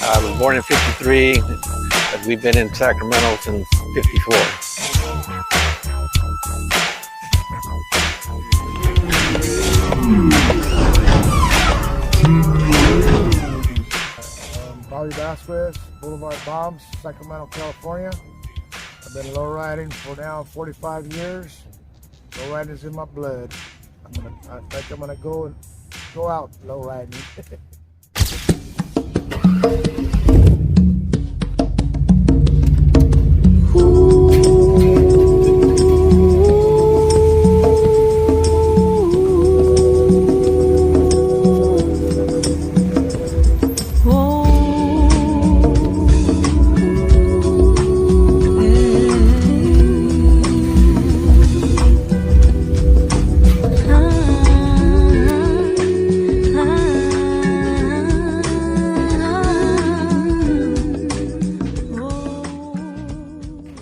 I was born in '53, but we've been in Sacramento since '54. Bobby Vasquez, Boulevard Bombs, Sacramento, California. I've been lowriding for now 45 years. Lowriding is in my blood. I think I'm gonna go out lowriding.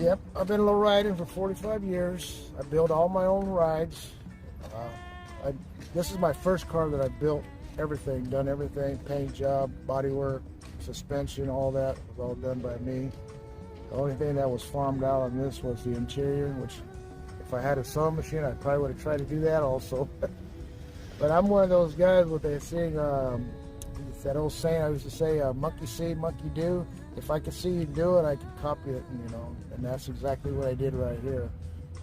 Yep, I've been lowriding for 45 years. I build all my own rides. This is my first car that I built everything, done everything, paint job, bodywork, suspension, all that was all done by me. The only thing that was farmed out on this was the interior, which if I had a sewing machine, I probably would have tried to do that also. But I'm one of those guys what they sing, it's that old saying I used to say, monkey see, monkey do. If I could see you do it, I could copy it, and that's exactly what I did right here.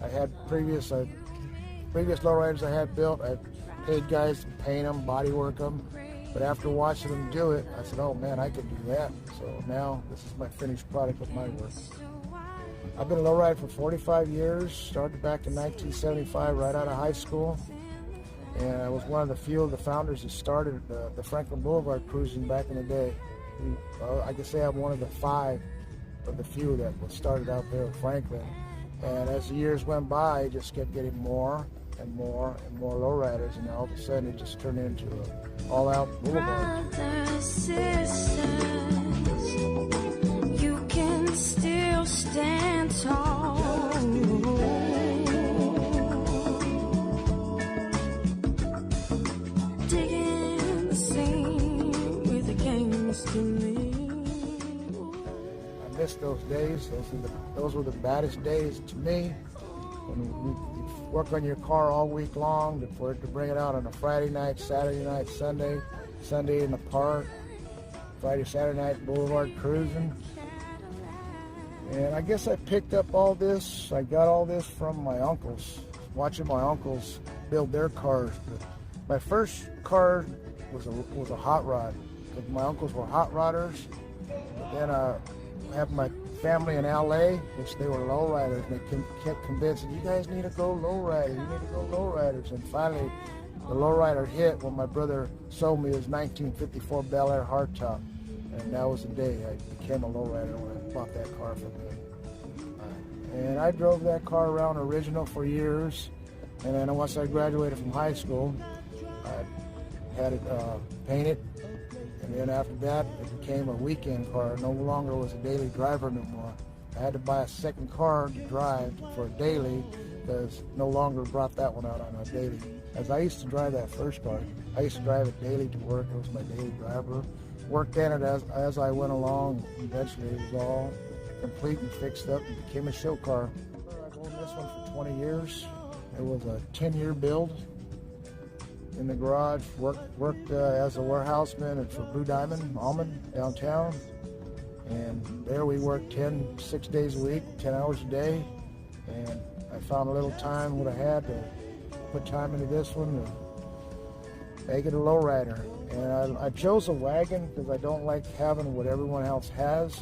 I had previous lowriders I had built, I paid guys to paint them, body work them, but after watching them do it, I said, oh man, I could do that. So now this is my finished product of my work. I've been a lowrider for 45 years, started back in 1975 right out of high school, and I was one of the few of the founders that started the Franklin Boulevard cruising back in the day. I can say I'm one of the 5 of the few that was started out there at Franklin. And as the years went by, I just kept getting more and more and more lowriders, and all of a sudden it just turned into an all-out boulevard. You can still stand tall. Digging the scene with the gangster lean. I miss those days. Those were the baddest days to me. When you work on your car all week long, for it to bring it out on a Friday night, Saturday night, Sunday in the park, Friday, Saturday night boulevard cruising. And I guess I picked up all this. I got all this from my uncles, watching my uncles build their cars. My first car was a hot rod, because my uncles were hot rodders. Then I have my family in LA, which they were lowriders, and they kept convincing, you guys need to go lowrider, you need to go lowriders. And finally, the lowrider hit when my brother sold me his 1954 Bel Air hardtop, and that was the day I became a lowrider when I bought that car from him. And I drove that car around original for years, and then once I graduated from high school, I had it painted. And then after that, it became a weekend car. No longer was a daily driver no more. I had to buy a second car to drive for a daily, because no longer brought that one out on a daily. As I used to drive that first car, I used to drive it daily to work. It was my daily driver. Worked in it as I went along. Eventually, it was all complete and fixed up and became a show car. I've owned this one for 20 years. It was a 10-year build. In the garage, worked as a warehouseman for Blue Diamond Almond downtown, and there we worked 6 days a week, 10 hours a day, and I found a little time what I had to put time into this one to make it a lowrider. And I chose a wagon because I don't like having what everyone else has.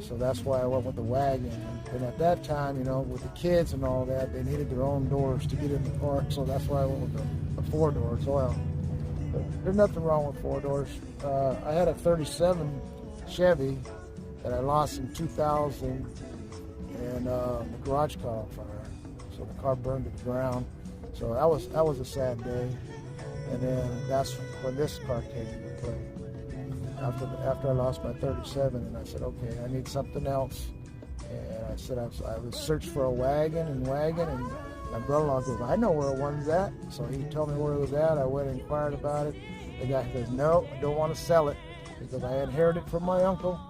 So that's why I went with the wagon. And at that time, you know, with the kids and all that, they needed their own doors to get in the park. So that's why I went with the 4 doors. Well, there's nothing wrong with 4 doors. I had a 37 Chevy that I lost in 2000, and the garage caught on fire. So the car burned to the ground. So that was a sad day. And then that's when this car came into play. After I lost my 37, and I said, okay, I need something else. And I said, I was searching for a wagon, and my brother-in-law goes, I know where one's at. So he told me where it was at. I went and inquired about it. The guy goes, no, I don't want to sell it because I inherited it from my uncle.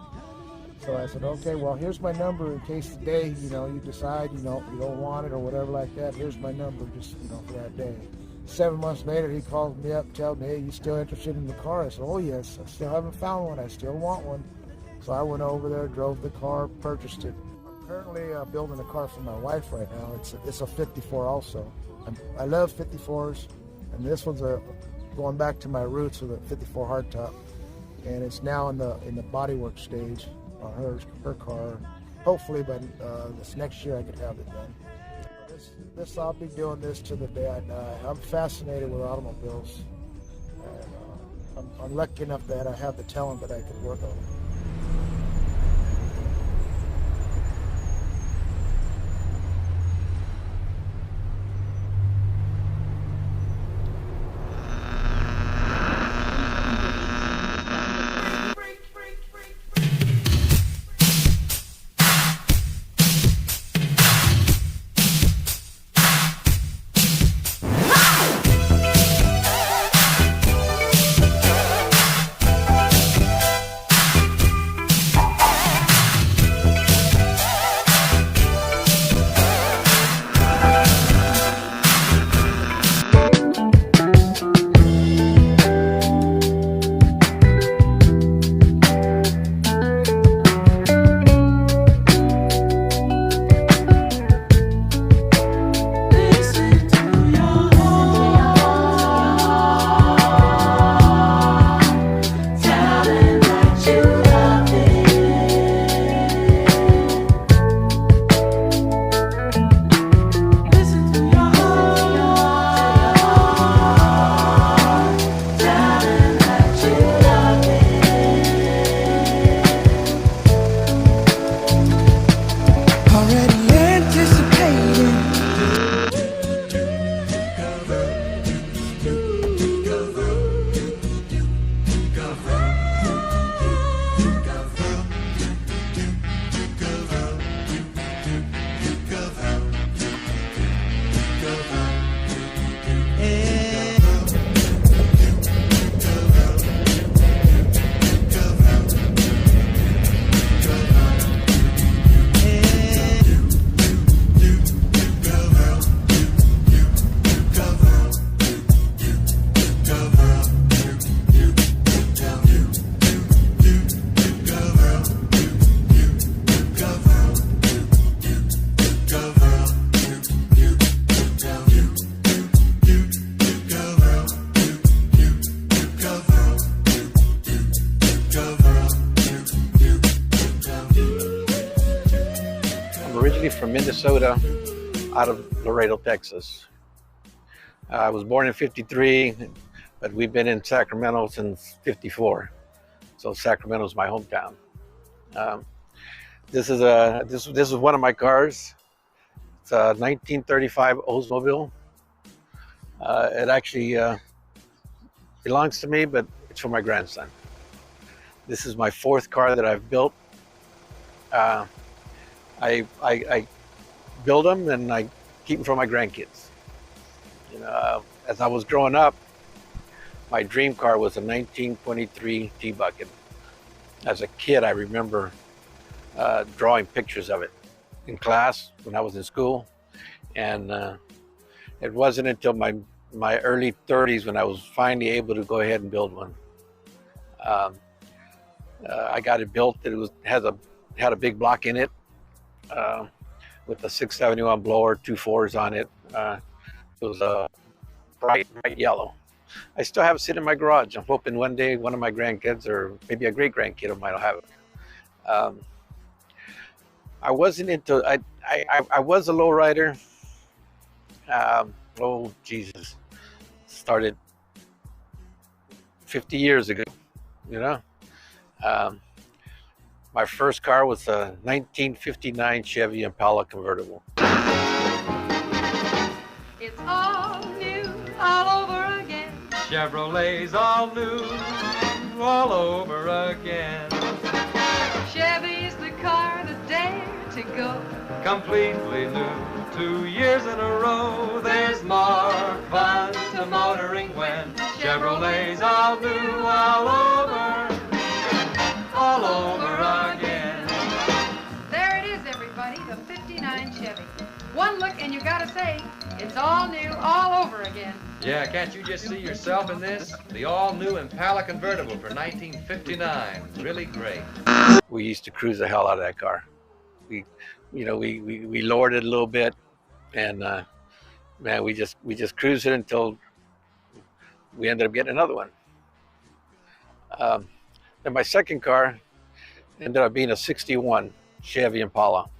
So I said, okay, well, here's my number in case today, you know, you decide, you know, you don't want it or whatever like that. Here's my number just, you know, for that day. 7 months later, he calls me up, tells me, hey, you still interested in the car? I said, oh, yes, I still haven't found one. I still want one. So I went over there, drove the car, purchased it. I'm currently building a car for my wife right now. It's a 54 also. I love 54s, and this one's going back to my roots with a 54 hardtop. And it's now in the bodywork stage on her car. Hopefully by this next year I could have it done. This I'll be doing this to the day I die. I'm fascinated with automobiles, and I'm lucky enough that I have the talent that I can work on it. From Minnesota, out of Laredo, Texas. I was born in '53, but we've been in Sacramento since '54. So Sacramento's my hometown. This is one of my cars. It's a 1935 Oldsmobile. It actually belongs to me, but it's for my grandson. This is my 4th car that I've built. I build them and I keep them for my grandkids. You know, as I was growing up, my dream car was a 1923 T-Bucket. As a kid, I remember drawing pictures of it in class when I was in school, and it wasn't until my early 30s when I was finally able to go ahead and build one. I got it built. It had a big block in it. With a 671 blower, 2 4s on it. It was a bright yellow. I still have it sitting in my garage. I'm hoping one day one of my grandkids or maybe a great grandkid of mine will have it. I wasn't into. I was a lowrider. Oh Jesus! Started 50 years ago. You know, um, my first car was a 1959 Chevy Impala convertible. It's all new all over again. Chevrolet's all new, all over again. Chevy's the car that's dare to go. Completely new, 2 years in a row. There's more fun to motoring when Chevrolet's all new, all over again. There it is, everybody, the 59 Chevy. One look and you gotta say, it's all new all over again. Yeah, can't you just see yourself in this? The all-new Impala convertible for 1959. Really great. We used to cruise the hell out of that car. We lowered it a little bit, and man, we just cruised it until we ended up getting another one. Then my second car ended up being a 61 Chevy Impala.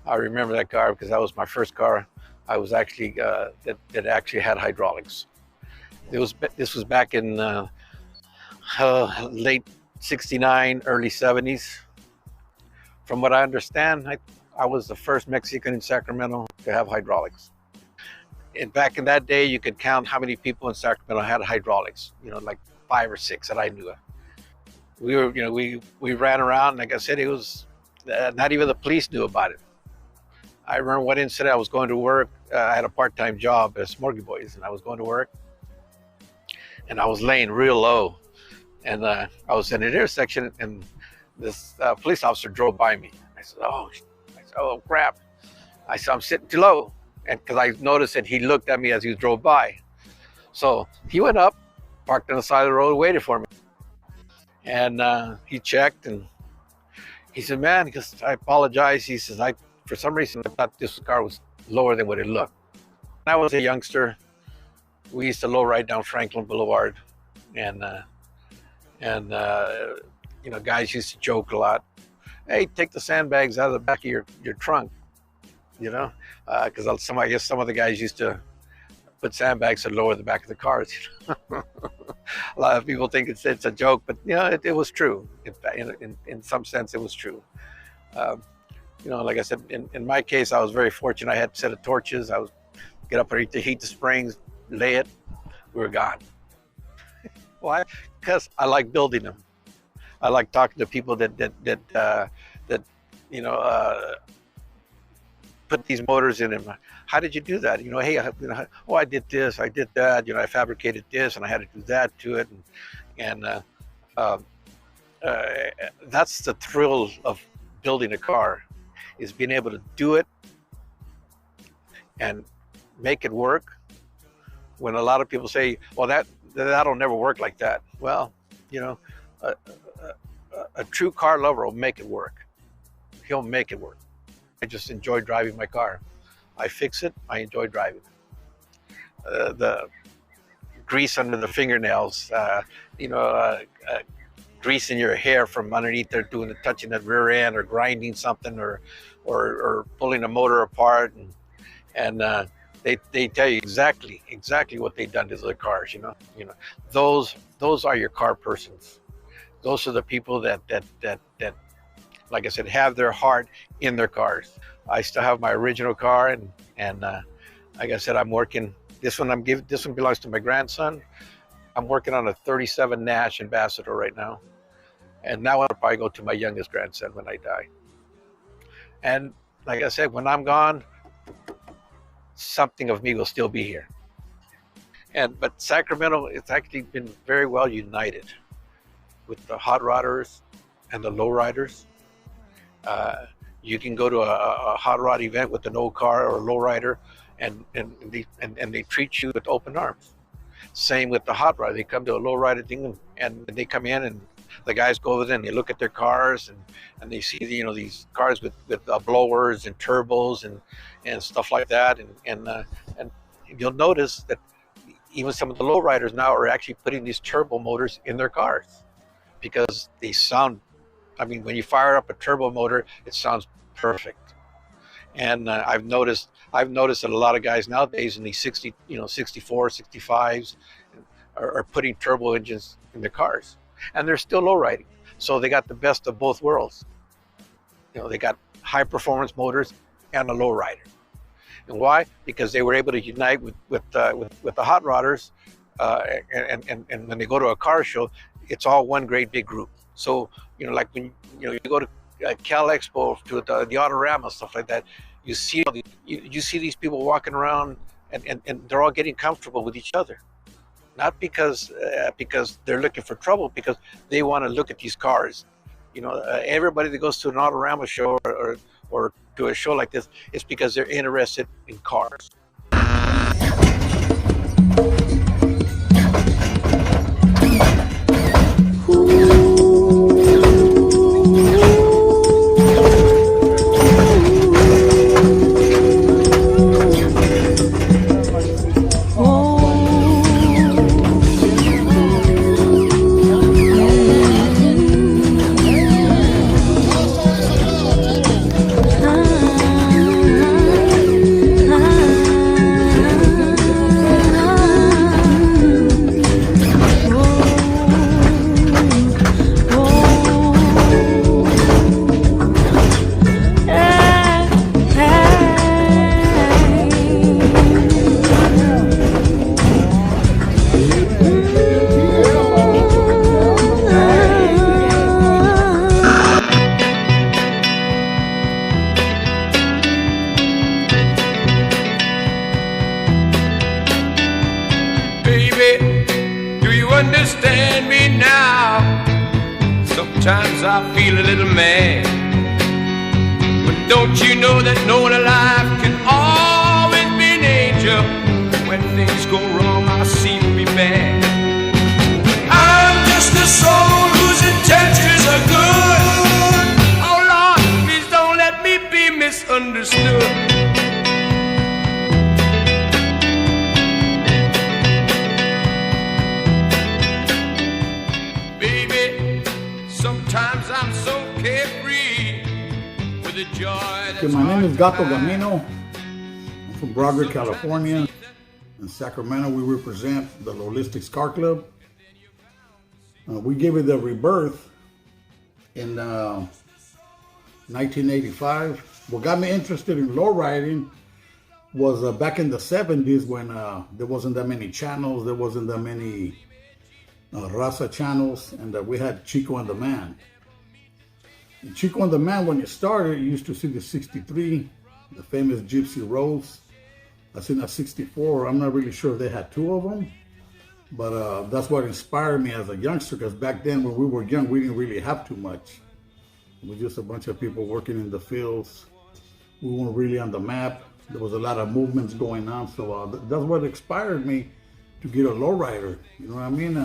I remember that car because that was my first car. I was actually that actually had hydraulics. This was back in late '69, early '70s. From what I understand, I was the first Mexican in Sacramento to have hydraulics. And back in that day, you could count how many people in Sacramento had hydraulics. Like 5 or 6 that I knew of. We ran around. Like I said, it was not even the police knew about it. I remember one incident. I was going to work. I had a part-time job at Smorgy Boys, and I was going to work. And I was laying real low, and I was in an intersection, and this police officer drove by me. I said, "Oh crap!" I said, "I'm sitting too low," and because I noticed that he looked at me as he drove by. So he went up, parked on the side of the road, waited for me, and he checked, and he said, "Man," because I apologize. He says, for some reason, I thought this car was lower than what it looked." When I was a youngster, we used to low ride down Franklin Boulevard, and guys used to joke a lot. "Hey, take the sandbags out of the back of your trunk," because I guess some of the guys used to put sandbags to lower the back of the cars. A lot of people think it's a joke, but it was true. In some sense, it was true. Like I said, in my case, I was very fortunate. I had a set of torches. I would get up underneath to heat the springs, lay it, we were gone. Why? Because I like building them. I like talking to people that put these motors in them. How did you do that? Hey, I did this, I did that. I fabricated this, and I had to do that to it, and that's the thrill of building a car, is being able to do it and make it work. When a lot of people say, "Well, that'll never work like that." Well, a true car lover will make it work. He'll make it work. I just enjoy driving my car. I fix it. I enjoy driving. The grease under the fingernails, greasing your hair from underneath there, touching that rear end, or grinding something, or pulling a motor apart, and they tell you exactly what they've done to the cars. Those are your car persons. Those are the people that like I said, have their heart in their cars. I still have my original car, and like I said, I'm working. This one belongs to my grandson. I'm working on a '37 Nash Ambassador right now, and that one will probably go to my youngest grandson when I die. And like I said, when I'm gone, something of me will still be here. But Sacramento, it's actually been very well united with the hot rodders and the low riders. You can go to a hot rod event with an old car or a low rider, and they treat you with open arms. Same with the hot rod. They come to a low rider thing, and they come in, and the guys go over there and they look at their cars, and they see these cars with blowers and turbos and stuff like that, and you'll notice that even some of the low riders now are actually putting these turbo motors in their cars because they sound I mean, when you fire up a turbo motor, it sounds perfect. And I've noticed that a lot of guys nowadays in these 64, 65s are putting turbo engines in their cars, and they're still low riding. So they got the best of both worlds. They got high performance motors and a low rider. And why? Because they were able to unite with the hot rodders, and when they go to a car show, it's all one great big group. So like when you go to Cal Expo, to the Autorama, stuff like that, you see these people walking around, and they're all getting comfortable with each other, not because they're looking for trouble, because they want to look at these cars. Everybody that goes to an Autorama show or to a show like this is because they're interested in cars. Understand me now. Sometimes I feel a little mad, but don't you know that no one alive can always be an angel? When things go wrong, I seem to be bad. I'm just a soul whose intentions are good. Oh Lord, please don't let me be misunderstood. My name is Gato Gamino. I'm from Broadway, California. In Sacramento, we represent the Lolistics Car Club. We gave it a rebirth in 1985. What got me interested in lowriding was back in the 70s when there wasn't that many channels, there wasn't that many Raza channels, and we had Chico and the Man. In Chico and the Man, when it started, you used to see the 63, the famous Gypsy Rose. I seen a 64. I'm not really sure if they had two of them, but that's what inspired me as a youngster, because back then when we were young, we didn't really have too much. We were just a bunch of people working in the fields. We weren't really on the map. There was a lot of movements going on, so that's what inspired me to get a lowrider. You know what I mean?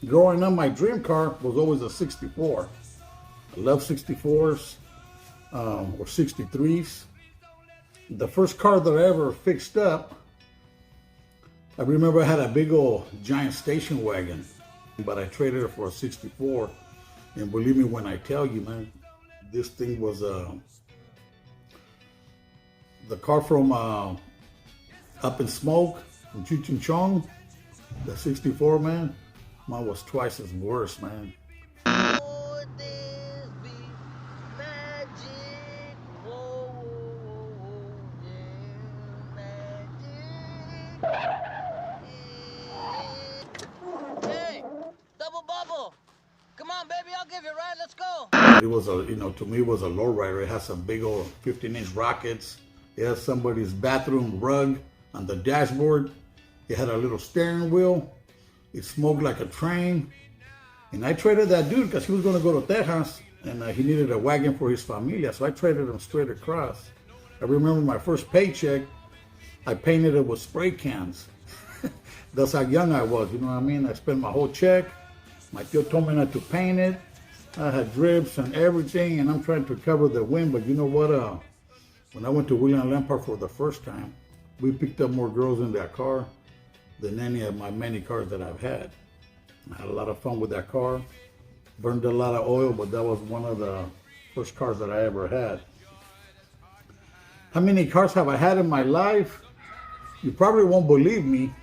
Growing up, my dream car was always a 64. I love 64s or 63s. The first car that I ever fixed up, I remember I had a big old giant station wagon, but I traded it for a 64. And believe me when I tell you, man, this thing was the car from Up in Smoke, from Cheech and Chong, the 64, man. Mine was twice as worse, man. Hey, Double Bubble. Come on, baby, I'll give you a ride. Let's go. It was to me, it was a lowrider. It had some big old 15-inch rockets. It had somebody's bathroom rug on the dashboard. It had a little steering wheel. It smoked like a train. And I traded that dude because he was going to go to Texas, and he needed a wagon for his familia. So I traded him straight across. I remember my first paycheck, I painted it with spray cans. That's how young I was, you know what I mean? I spent my whole check. My tío told me not to paint it. I had drips and everything, and I'm trying to cover the wind. But you know what? When I went to William Lampard for the first time, we picked up more girls in that car than any of my many cars that I've had. I had a lot of fun with that car. Burned a lot of oil, but that was one of the first cars that I ever had. How many cars have I had in my life? You probably won't believe me,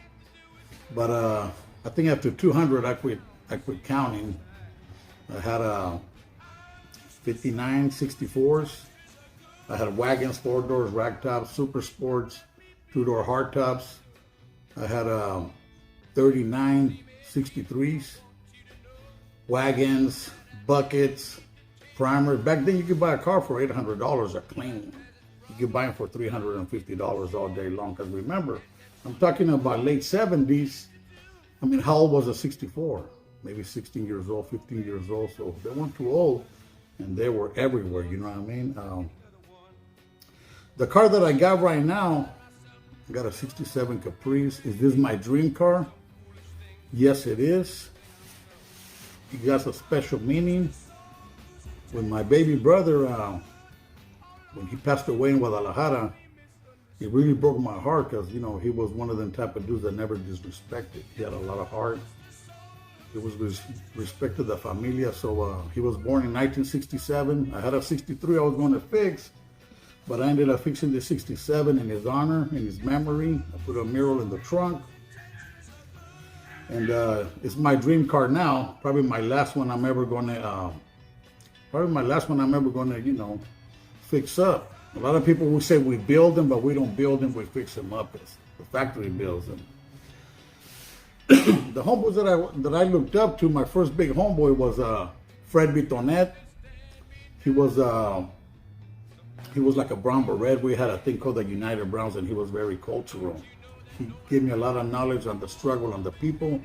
but I think after 200, I quit counting. I had 59 64s. I had wagons, 4 doors, rag tops, super sports, 2-door hard tops. I had 39 63s, wagons, buckets, primers. Back then, you could buy a car for $800 a clean. You could buy them for $350 all day long. Because remember, I'm talking about late 70s. I mean, how old was a 64? Maybe 16 years old, 15 years old. So they weren't too old, and they were everywhere. You know what I mean? The car that I got right now, I got a 67 Caprice. Is this my dream car? Yes, it is. It got a special meaning. When my baby brother, when he passed away in Guadalajara, it really broke my heart because, you know, he was one of them type of dudes that never disrespected. He had a lot of heart. He was respected the familia. So he was born in 1967. I had a 63 I was going to fix, but I ended up fixing the 67 in his honor, in his memory. I put a mural in the trunk. And it's my dream car now. Probably my last one I'm ever going to, you know, fix up. A lot of people will say we build them, but we don't build them, we fix them up. It's the factory builds them. The homeboys that I looked up to, my first big homeboy was Fred Bitonet. He was like a brown beret. We had a thing called the United Browns, and he was very cultural. He gave me a lot of knowledge on the struggle, on the people,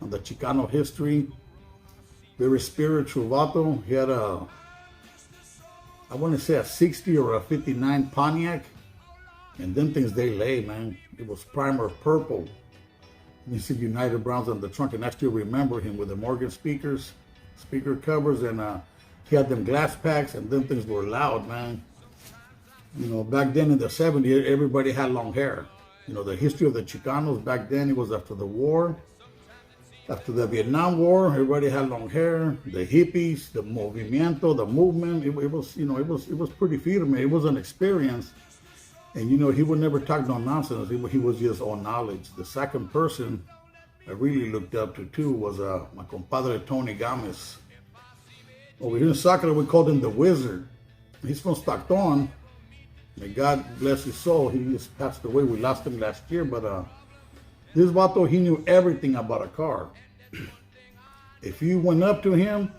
on the Chicano history. Very spiritual vato. He had I want to say a 60 or a 59 Pontiac. And them things, they lay, man. It was primer purple. And you see United Browns on the trunk, and I still remember him with the Morgan speaker covers, and he had them glass packs, and them things were loud, man. You know, back then in the 70s, everybody had long hair. You know, the history of the Chicanos back then, it was after the war. After the Vietnam War, everybody had long hair. The hippies, the movimiento, the movement, it was, you know, it was pretty firme. It was an experience. And, you know, he would never talk no nonsense. He was just all knowledge. The second person I really looked up to, too, was my compadre, Tony Gomez. Over here in Sacra, we called him the Wizard. He's from Stockton. May God bless his soul. He just passed away. We lost him last year. But this vato, he knew everything about a car. If you went up to him,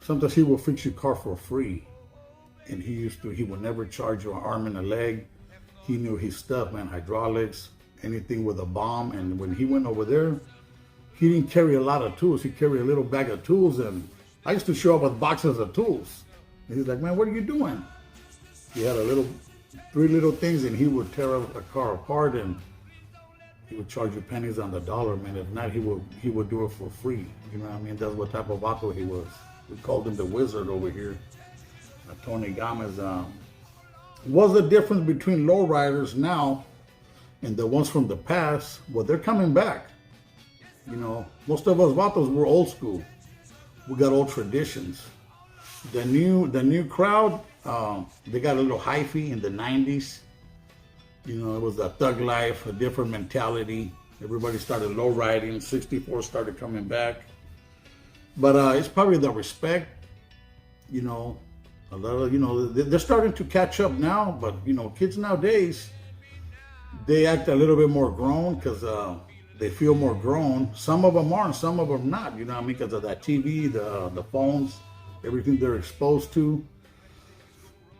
sometimes he will fix your car for free. And he would never charge you an arm and a leg. He knew his stuff, man, hydraulics, anything with a bomb. And when he went over there, he didn't carry a lot of tools. He carried a little bag of tools. And I used to show up with boxes of tools. And he's like, man, what are you doing? He had 3 little things, and he would tear a car apart, and he would charge you pennies on the dollar, man. If not, he would do it for free. You know what I mean? That's what type of vato he was. We called him the Wizard over here. Tony Gomez. What's the difference between lowriders now and the ones from the past? Well, they're coming back. You know, most of us vatos were old school. We got old traditions. The new crowd, they got a little hyphy in the 90s. You know, it was a thug life, a different mentality. Everybody started low riding. 64 started coming back. But it's probably the respect. You know, a lot of, you know, they're starting to catch up now. But, you know, kids nowadays, they act a little bit more grown because they feel more grown. Some of them are and some of them not. You know what I mean? Because of that TV, the phones, everything they're exposed to.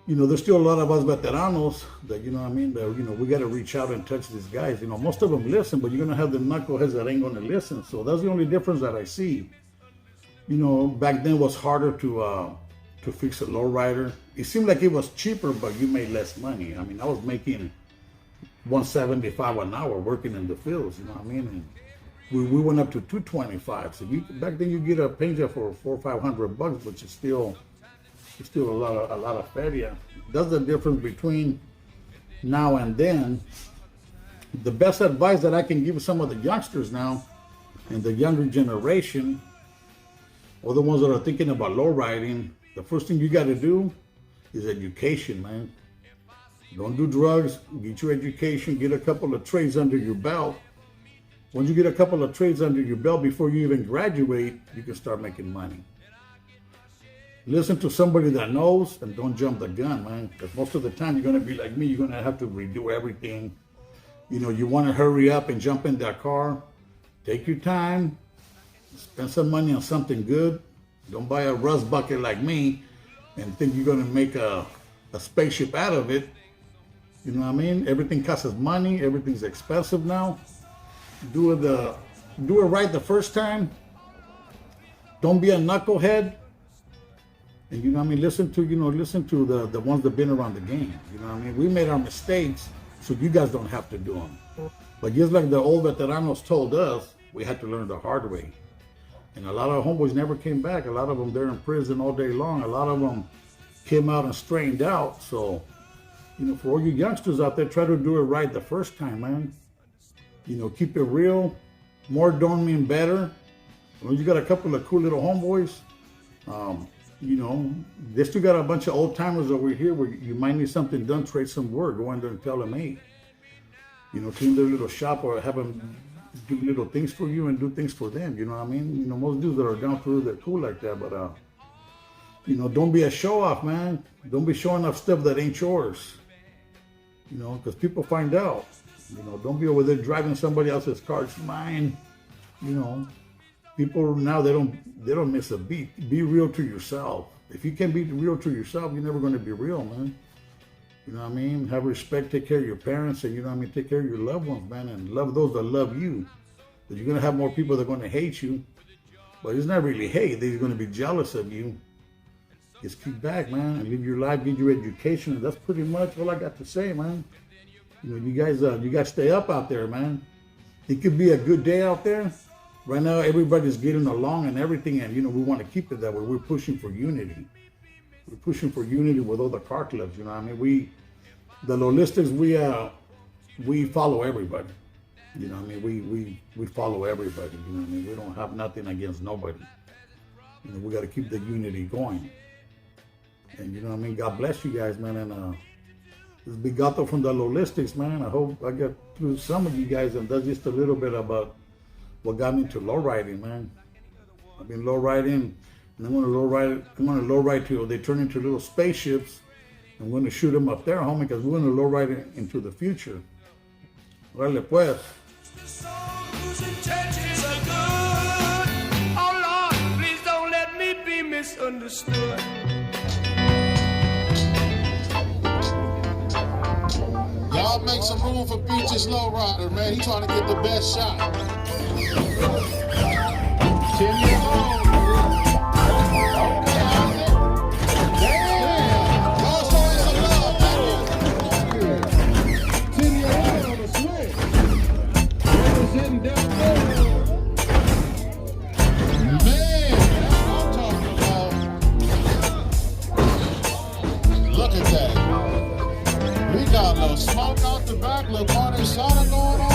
You know, there's still a lot of us veteranos that, you know what I mean, that, you know, we got to reach out and touch these guys. You know, most of them listen, but you're going to have the knuckleheads that ain't going to listen. So that's the only difference that I see. You know, back then it was harder to fix a lowrider. It seemed like it was cheaper, but you made less money. I mean, I was making $175 an hour working in the fields, you know what I mean? And we went up to $225. So back then you get a paint job for $400 or $500, which is still a lot of feria. That's the difference between now and then. The best advice that I can give some of the youngsters now and the younger generation, All the ones that are thinking about low riding, the first thing you got to do is education, man. Don't do drugs. Get your education. Get a couple of trades under your belt. Once you get a couple of trades under your belt before you even graduate, you can start making money. Listen to somebody that knows and don't jump the gun, man. Because most of the time you're going to be like me. You're going to have to redo everything. You know, you want to hurry up and jump in that car. Take your time. Spend some money on something good. Don't buy a rust bucket like me and think you're going to make a spaceship out of it. You know what I mean? Everything costs money. Everything's expensive now. Do it right the first time. Don't be a knucklehead. And you know what I mean? Listen to the ones that have been around the game. You know what I mean? We made our mistakes, so you guys don't have to do them. But just like the old veteranos told us, we had to learn the hard way. And a lot of homeboys never came back. A lot of them, they're in prison all day long. A lot of them came out and straightened out. So, you know, for all you youngsters out there, try to do it right the first time, man. You know, keep it real. More don't mean better. When you got a couple of cool little homeboys, you know, they still got a bunch of old timers over here where you might need something done, trade some word, go in there and tell them, hey, you know, clean their little shop or have them do little things for you and do things for them. You know what I mean? You know, most dudes that are down through, they're cool like that. But, you know, don't be a show off, man. Don't be showing off stuff that ain't yours. You know, because people find out. You know, don't be over there driving somebody else's car. It's mine. You know, people now, they don't miss a beat. Be real to yourself. If you can't be real to yourself, you're never going to be real, man. You know what I mean? Have respect, take care of your parents, and you know what I mean? Take care of your loved ones, man, and love those that love you. But you're going to have more people that are going to hate you. But it's not really hate. They're going to be jealous of you. Just keep back, man, and live your life, get your education. And that's pretty much all I got to say, man. You know, you guys stay up out there, man. It could be a good day out there. Right now, everybody's getting along and everything, and, you know, we want to keep it that way. We're pushing for unity. We're pushing for unity with all the car clubs, you know what I mean? The Lolistics, we follow everybody. You know what I mean? We follow everybody, you know what I mean? We don't have nothing against nobody. You know, we got to keep the unity going. And, you know what I mean? God bless you guys, man, and this is Bigato from the Lolistics, man. I hope I got through some of you guys, and that's just a little bit about what got me into lowriding, man. I've been lowriding, and I'm gonna lowride till they turn into little spaceships. I'm gonna shoot them up there, homie, because we're gonna lowride it into the future. Órale pues. Oh Lord, please don't let me be misunderstood. Y'all make some room for Beach's Lowrider, man. He trying to get the best shot. 10 years old. Damn. Y'all showing some love, man. 10-year-old on the swing. Representing down there. Man, that's what I'm talking about. Look at that. We got a little smoke out the back, little party sauna going on.